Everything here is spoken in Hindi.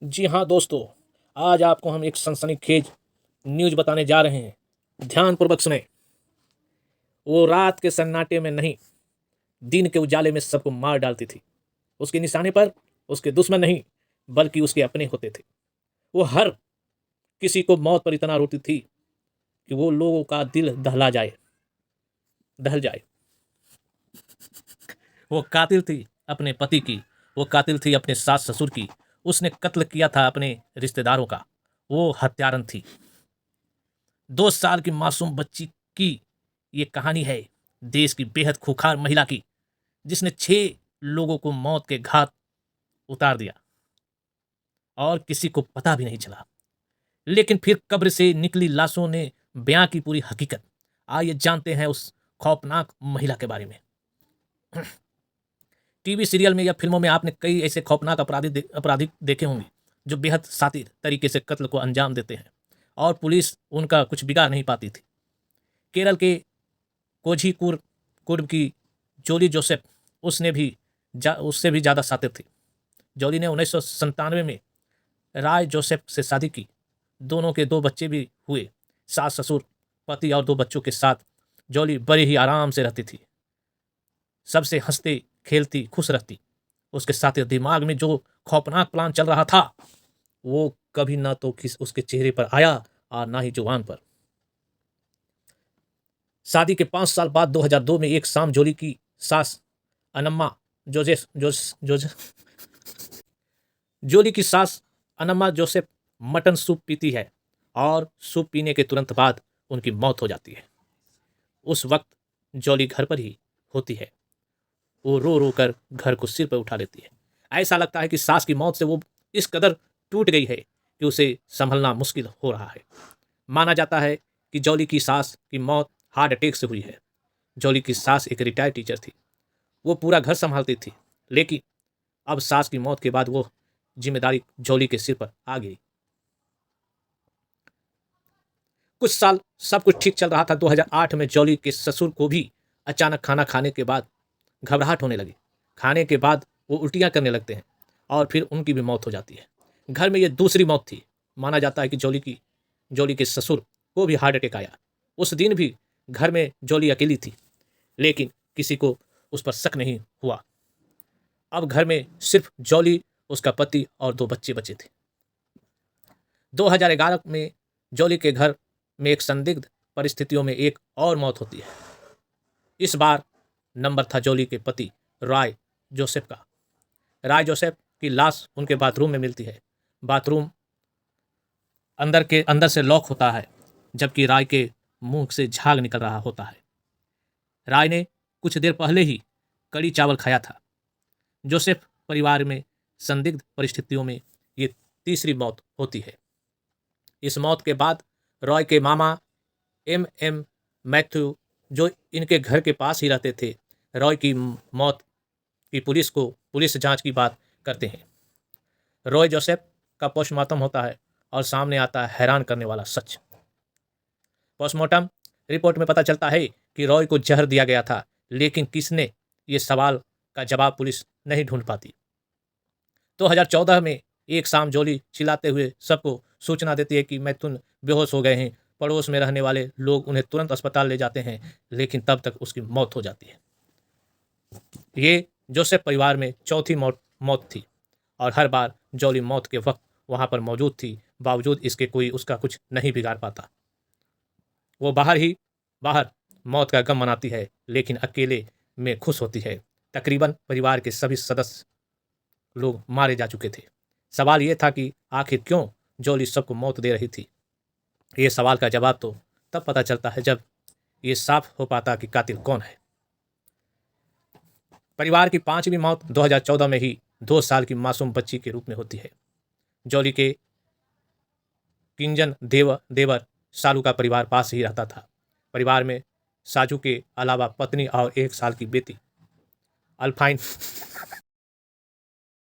जी हाँ दोस्तों, आज आपको हम एक सनसनीखेज न्यूज़ बताने जा रहे हैं। ध्यानपूर्वक सुनें। वो रात के सन्नाटे में नहीं, दिन के उजाले में सबको मार डालती थी। उसके निशाने पर उसके दुश्मन नहीं, बल्कि उसके अपने होते थे। वो हर किसी को मौत पर इतना रोती थी कि वो लोगों का दिल दहल जाए। वो कातिल थी अपने पति की, वो कातिल थी अपने सास ससुर की। उसने कत्ल किया था अपने रिश्तेदारों का। वो हत्यारन थी। 2 साल की मासूम बच्ची की ये कहानी है देश की बेहद खूंखार महिला की, जिसने 6 लोगों को मौत के घाट उतार दिया और किसी को पता भी नहीं चला। लेकिन फिर कब्र से निकली लाशों ने बयां की पूरी हकीकत। आइए जानते हैं उस खौफनाक महिला के बारे में। टीवी सीरियल में या फिल्मों में आपने कई ऐसे खौफनाक अपराधी देखे होंगे जो बेहद शातिर तरीके से कत्ल को अंजाम देते हैं और पुलिस उनका कुछ बिगाड़ नहीं पाती थी। केरल के कोझीकोड कुर्ब की जोली जोसेफ उससे भी ज़्यादा शातिर थी। जोली ने 1997 में राय जोसेफ से शादी की। दोनों के 2 बच्चे भी हुए। सास ससुर, पति और 2 बच्चों के साथ जोली बड़ी ही आराम से रहती थी। सबसे हंसती खेलती खुश रहती। उसके साथ दिमाग में जो खौफनाक प्लान चल रहा था वो कभी ना तो उसके चेहरे पर आया और ना ही जुबान पर। शादी के 5 साल बाद 2002 में एक शाम जोली की सास अनम्मा जोजेफ जोस जोज जोली की सास अनम्मा जोसेफ मटन सूप पीती है और सूप पीने के तुरंत बाद उनकी मौत हो जाती है। उस वक्त जोली घर पर ही होती है। वो रो रो कर घर को सिर पर उठा लेती है। ऐसा लगता है कि सास की मौत से वो इस कदर टूट गई है कि उसे संभलना मुश्किल हो रहा है। माना जाता है कि जोली की सास की मौत हार्ट अटैक से हुई है। जोली की सास एक रिटायर्ड टीचर थी। वो पूरा घर संभालती थी, लेकिन अब सास की मौत के बाद वो जिम्मेदारी जोली के सिर पर आ गई। कुछ साल सब कुछ ठीक चल रहा था। 2008 में जोली के ससुर को भी अचानक खाना खाने के बाद घबराहट होने लगी। खाने के बाद वो उल्टियाँ करने लगते हैं और फिर उनकी भी मौत हो जाती है। घर में ये दूसरी मौत थी। माना जाता है कि जोली के ससुर को भी हार्ट अटैक आया। उस दिन भी घर में जोली अकेली थी, लेकिन किसी को उस पर शक नहीं हुआ। अब घर में सिर्फ जोली, उसका पति और 2 बच्चे बचे थे। 2011 में जोली के घर में एक संदिग्ध परिस्थितियों में एक और मौत होती है। इस बार नंबर था जोली के पति राय जोसेफ का। राय जोसेफ की लाश उनके बाथरूम में मिलती है। बाथरूम अंदर से लॉक होता है, जबकि राय के मुंह से झाग निकल रहा होता है। राय ने कुछ देर पहले ही कड़ी चावल खाया था। जोसेफ परिवार में संदिग्ध परिस्थितियों में ये तीसरी मौत होती है। इस मौत के बाद रॉय के मामा एम मैथ्यू, जो इनके घर के पास ही रहते थे, रॉय की मौत की पुलिस जांच की बात करते हैं। रॉय जोसेफ का पोस्टमार्टम होता है और सामने आता है हैरान करने वाला सच। पोस्टमार्टम रिपोर्ट में पता चलता है कि रॉय को जहर दिया गया था, लेकिन किसने, ये सवाल का जवाब पुलिस नहीं ढूंढ पाती। 2014 में एक शाम जोली चिल्लाते हुए सबको सूचना देती है कि मैथुन बेहोश हो गए हैं। पड़ोस में रहने वाले लोग उन्हें तुरंत अस्पताल ले जाते हैं, लेकिन तब तक उसकी मौत हो जाती है। ये जोसेफ परिवार में चौथी मौत थी और हर बार जोली मौत के वक्त वहाँ पर मौजूद थी। बावजूद इसके कोई उसका कुछ नहीं बिगाड़ पाता। वो बाहर मौत का गम मनाती है, लेकिन अकेले में खुश होती है। तकरीबन परिवार के सभी सदस्य लोग मारे जा चुके थे। सवाल ये था कि आखिर क्यों जोली सबको मौत दे रही थी। ये सवाल का जवाब तो तब पता चलता है जब ये साफ हो पाता कि कातिल कौन है। परिवार की 5वीं मौत 2014 में ही 2 साल की मासूम बच्ची के रूप में होती है। जोली के किंजन देवर सालू का परिवार पास ही रहता था। परिवार में साजू के अलावा पत्नी और 1 साल की बेटी अल्फाइन